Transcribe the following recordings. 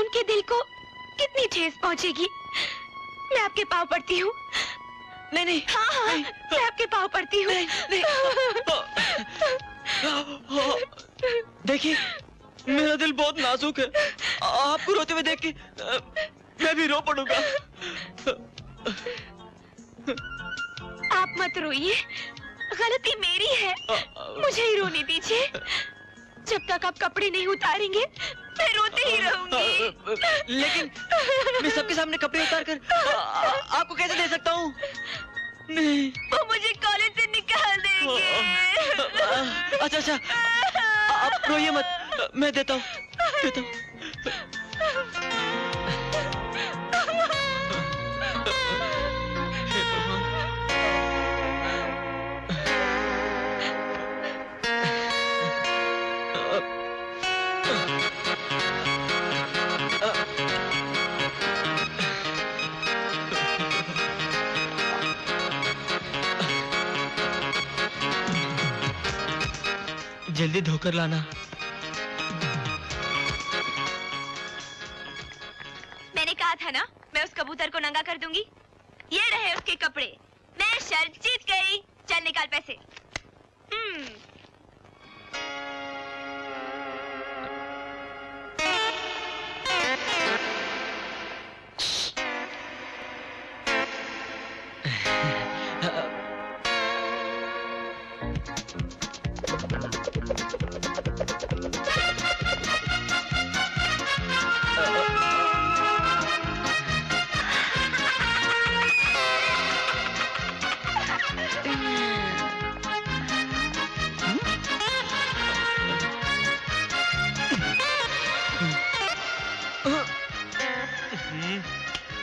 उनके दिल को कितनी ठेस पहुंचेगी। मैं आपके पाँव पड़ती हूँ। नहीं नहीं। हाँ हाँ नहीं, मैं आपके पाँव पड़ती हूँ। देखिए मेरा दिल बहुत नाजुक है, आपको रोते हुए देख के मैं भी रो पड़ूंगा। आप मत रोइए, गलती मेरी है, मुझे ही रोने दीजिए। जब तक आप कपड़े नहीं उतारेंगे मैं रोते ही रहूंगी। लेकिन मैं सबके सामने कपड़े उतार कर आपको कैसे दे सकता हूँ? नहीं, वो मुझे कॉलेज से निकाल देंगे। अच्छा अच्छा, आप रोइए मत, मैं देता हूँ। जल्दी धोकर लाना। मैंने कहा था ना, मैं उस कबूतर को नंगा कर दूंगी। ये रहे उसके कपड़े। मैं शर्त जीत गई। चल निकाल पैसे।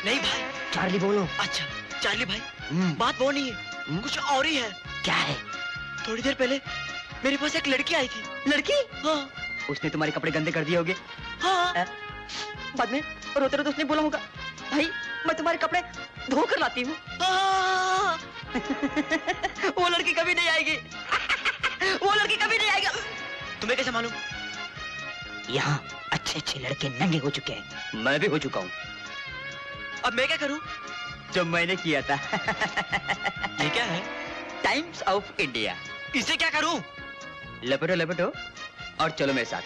नहीं भाई, चार्ली बोलो। अच्छा चार्ली भाई, बात वो नहीं है, कुछ और ही है। क्या है? थोड़ी देर पहले मेरे पास एक लड़की आई थी। लड़की? हाँ। उसने तुम्हारे कपड़े गंदे कर दिए होंगे। हाँ। बाद में रोते रोते उसने बोला होगा, भाई मैं तुम्हारे कपड़े धो कर लाती हूँ। हाँ। वो लड़की कभी नहीं आएगी। वो लड़की कभी नहीं आएगी। तुम्हें कैसे मालूम? यहाँ अच्छे अच्छे लड़के नंगे हो चुके हैं, मैं भी हो चुका हूँ। अब मैं क्या करूँ? जो मैंने किया था। ये क्या है? Times of India. इसे क्या करूँ? लपेटो लपेटो और चलो मेरे साथ।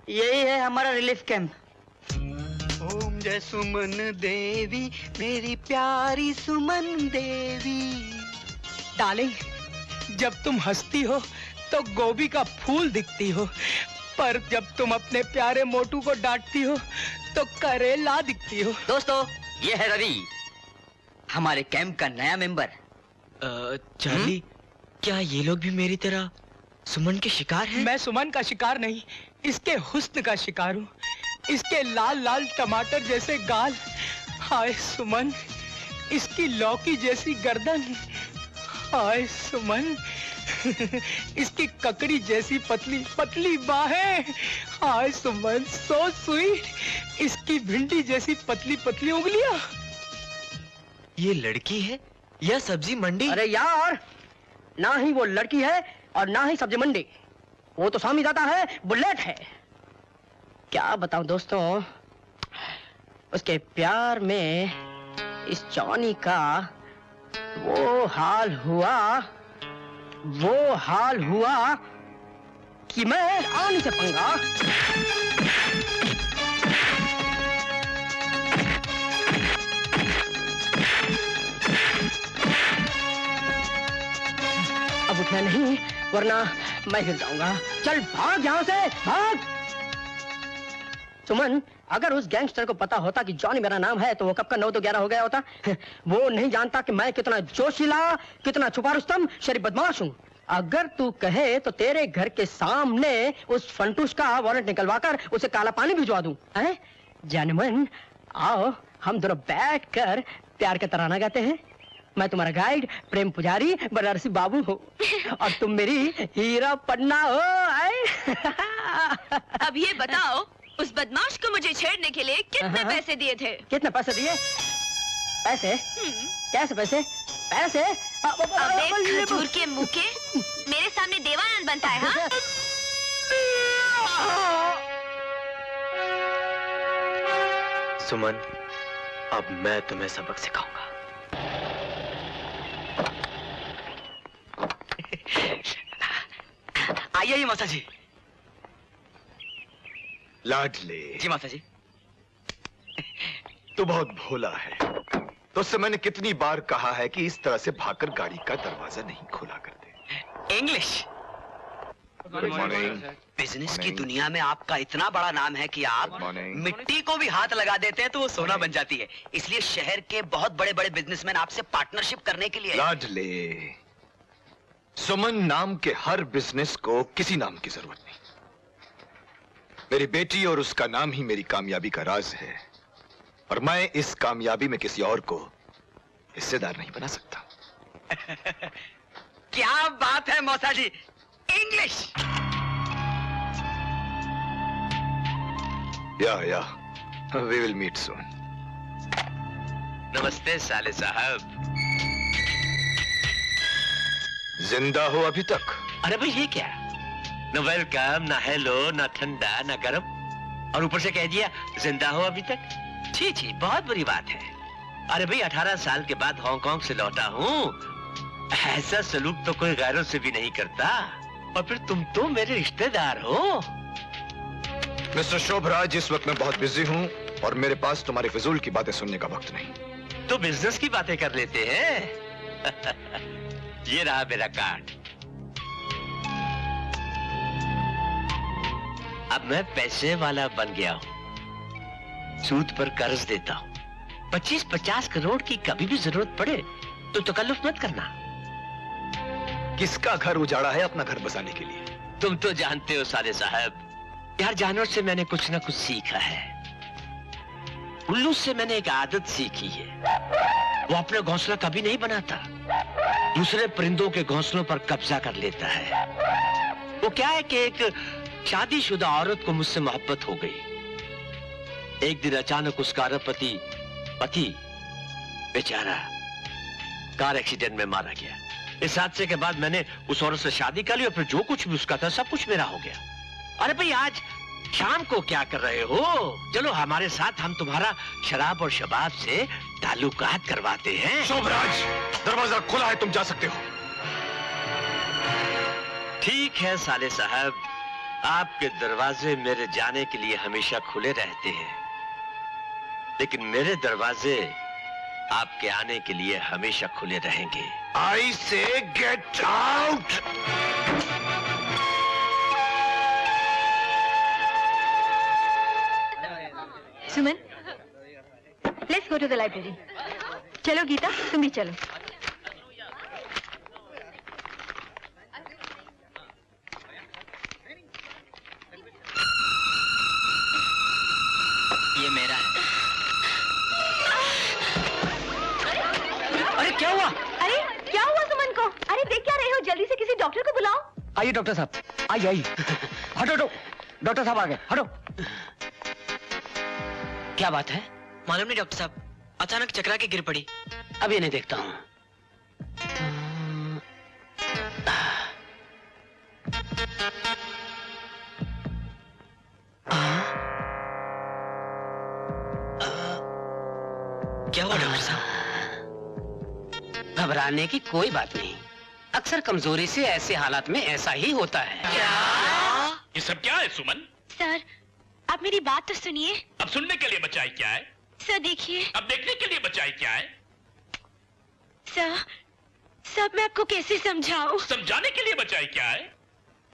यही है हमारा रिलीफ कैंप। ओम जय सुमन देवी, मेरी प्यारी सुमन देवी। डार्लिंग, जब तुम हंसती हो तो गोभी का फूल दिखती हो, पर जब तुम अपने प्यारे मोटू को डांटती हो तो करेला दिखती हो। दोस्तों, ये है रवि, हमारे कैंप का नया मेंबर। चार्ली, क्या ये लोग भी मेरी तरह सुमन के शिकार हैं? मैं सुमन का शिकार नहीं, इसके हुस्न का शिकार हूँ। इसके लाल लाल टमाटर जैसे गाल, हाय सुमन, इसकी लौकी जैसी गर्दन, हाय सुमन, इसकी ककड़ी जैसी पतली पतली बाहें, हाय सुमन, सो स्वीट, इसकी भिंडी जैसी पतली पतली उंगलियां। ये लड़की है या सब्जी मंडी? अरे यार, ना ही वो लड़की है और ना ही सब्जी मंडी, वो तो स्वामी दादा है, बुलेट है। क्या बताऊं दोस्तों, उसके प्यार में इस जॉनी का वो हाल हुआ कि मैं आने से पंगा। अब उठना नहीं, वरना मैं गिर जाऊंगा। चल भाग यहाँ से, भाग। सुमन, अगर उस गैंगस्टर को पता होता कि जॉनी मेरा नाम है तो वो कब का 9 तो 11 हो गया होता। वो नहीं जानता कि मैं कितना जोशीला, कितना छुपा रुस्तम, शरीफ बदमाश हूँ। अगर तू कहे तो तेरे घर के सामने उस फंटूस का वारंट निकलवाकर उसे काला पानी भिजवा दूं। हैं? जानमन, आओ हम दोनों बैठकर प्यार का तराना गाते हैं। मैं तुम्हारा गाइड प्रेम पुजारी बनारसी बाबू हूँ और तुम मेरी हीरा पन्ना हो। अब ये बताओ, उस बदमाश को मुझे छेड़ने के लिए कितने पैसे दिए थे? कितने पैसे दिए? पैसे? कैसे पैसे? पैसे? अबे खजूर के मुंह के, मेरे सामने देवानंद बनता लगता है? हाँ? सुमन, अब मैं तुम्हें सबक सिखाऊंगा। आइए माता जी। लाडले, जी माता जी। तू बहुत भोला है। तो उससे मैंने कितनी बार कहा है कि इस तरह से भागकर गाड़ी का दरवाजा नहीं खोला करते। इंग्लिश। Good morning. बिजनेस की दुनिया में आपका इतना बड़ा नाम है कि आप Good morning. मिट्टी को भी हाथ लगा देते हैं तो वो सोना बन जाती है। इसलिए शहर के बहुत बड़े बड़े बिजनेसमैन आपसे पार्टनरशिप करने के लिए लाडले, सुमन नाम के हर बिजनेस को किसी नाम की जरूरत नहीं। मेरी बेटी और उसका नाम ही मेरी कामयाबी का राज है, और मैं इस कामयाबी में किसी और को हिस्सेदार नहीं बना सकता। क्या बात है मौसा जी, इंग्लिश। या वी विल मीट सून। नमस्ते साले साहब। जिंदा हो अभी तक? अरे भाई ये क्या, न वेलकम, न हेलो, न ठंडा, न गर्म, और ऊपर से कह दिया जिंदा हो अभी तक। छी छी, बहुत बुरी बात है। अरे भाई 18 साल के बाद हांगकांग से लौटा हूँ, ऐसा सलूक तो कोई गैरों से भी नहीं करता, और फिर तुम तो मेरे रिश्तेदार हो। मिस्टर शोभराज, इस वक्त मैं बहुत बिजी हूँ और मेरे पास तुम्हारी फिजूल की बातें सुनने का वक्त नहीं। तो बिजनेस की बातें कर लेते हैं। ये रहा मेरा कार्ड। अब मैं पैसे वाला बन गया हूं, सूद पर कर्ज देता हूं। 25-50 करोड़ की कभी भी जरूरत पड़े तो तकल्लुफ मत करना। किसका घर उजाड़ा है अपना घर बसाने के लिए? तुम तो जानते हो साले साहब, यार जानवर से मैंने कुछ ना कुछ सीखा है। उल्लू से मैंने एक आदत सीखी है, वो अपना घोंसला कभी नहीं बनाता, दूसरे परिंदों के घोंसलों पर कब्जा कर लेता है। वो क्या है कि एक शादीशुदा औरत को मुझसे मोहब्बत हो गई। एक दिन अचानक उसका अरबपति पति बेचारा कार एक्सीडेंट में मारा गया। इस हादसे के बाद मैंने उस औरत से शादी कर ली और फिर जो कुछ भी उसका था सब कुछ मेरा हो गया। अरे भाई आज शाम को क्या कर रहे हो? चलो हमारे साथ, हम तुम्हारा शराब और शबाब से ताल्लुकात करवाते हैं। शोभराज, दरवाजा खुला है, तुम जा सकते हो। ठीक है साले साहब, आपके दरवाजे मेरे जाने के लिए हमेशा खुले रहते हैं, लेकिन मेरे दरवाजे आपके आने के लिए हमेशा खुले रहेंगे। I say get out. Suman, let's go to the library. चलो गीता, तुम भी चलो। ये मेरा है। अरे क्या हुआ? अरे क्या हुआ सुमन को? अरे देख क्या रहे हो? जल्दी से किसी डॉक्टर को बुलाओ। आइए डॉक्टर साहब, आइए आइए। हटो हटो, डॉक्टर साहब आ गए, हटो। क्या बात है? मालूम नहीं डॉक्टर साहब, अचानक चकरा के गिर पड़ी। अब ये नहीं देखता हूँ। क्या हुआ डॉक्टर साहब? घबराने की कोई बात नहीं, अक्सर कमजोरी से ऐसे हालात में ऐसा ही होता है। ये सब क्या है सुमन? सर, आप मेरी बात तो सुनिए। अब सुनने के लिए बचाई क्या है? सर देखिए। अब देखने के लिए बचाई क्या है? सर, सर मैं आपको कैसे समझाऊं? समझाने के लिए बचाई क्या है?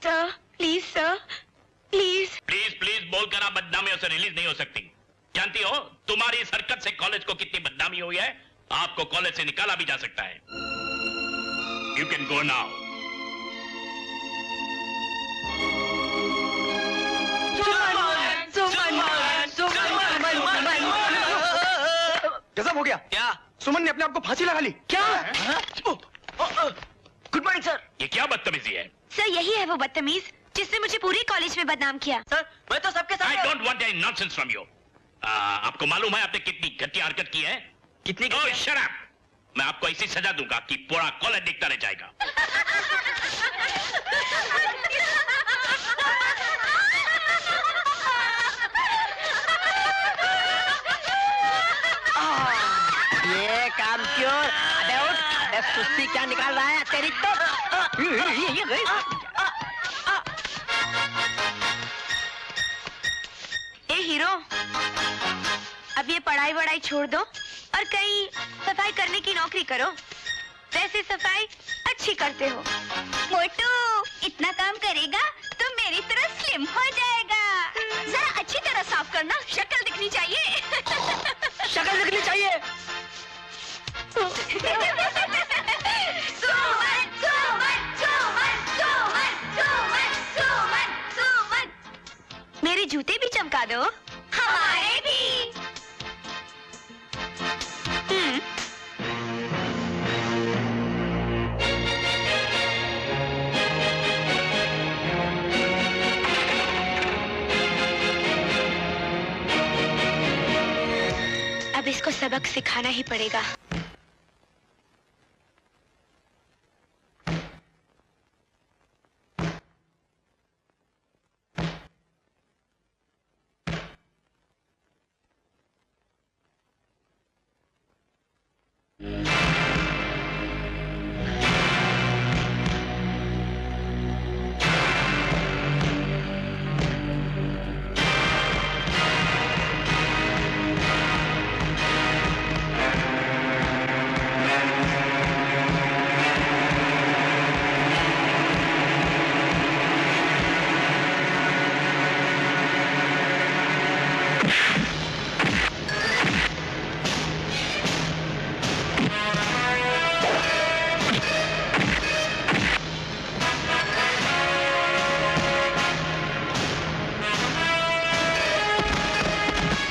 Sir please, sir please. Please please बोलकर आप बदनामियों से रिलीज नहीं हो सकती। जानती हो तुम्हारी इस हरकत से कॉलेज को कितनी बदनामी हुई है? आपको कॉलेज से निकाला भी जा सकता है। You can go now. गजब हो गया। क्या? सुमन ने अपने आप को फांसी लगा ली। क्या? Good morning sir. ये क्या बदतमीजी है? सर यही है वो बदतमीज जिसने मुझे पूरे कॉलेज में बदनाम किया। सर मैं तो सबके आई साथ। Don't want any nonsense from you. आपको मालूम है आपने कितनी घटिया हरकत की है? कितनी ओह शट अप! मैं आपको ऐसी सजा दूंगा कि पूरा कॉलेज दिखता रह जाएगा। सुस्ती क्या निकाल रहा है तेरी तो? ए हीरो, अब ये पढ़ाई वढ़ाई छोड़ दो और कहीं सफाई करने की नौकरी करो। वैसे सफाई अच्छी करते हो। मोटू, इतना काम करेगा तो मेरी तरह स्लिम हो जाएगा। जरा अच्छी तरह साफ करना, शक्ल दिखनी चाहिए। शक्ल दिखनी चाहिए। मेरे जूते भी चमका दो। हमारे भी। अब इसको सबक सिखाना ही पड़ेगा।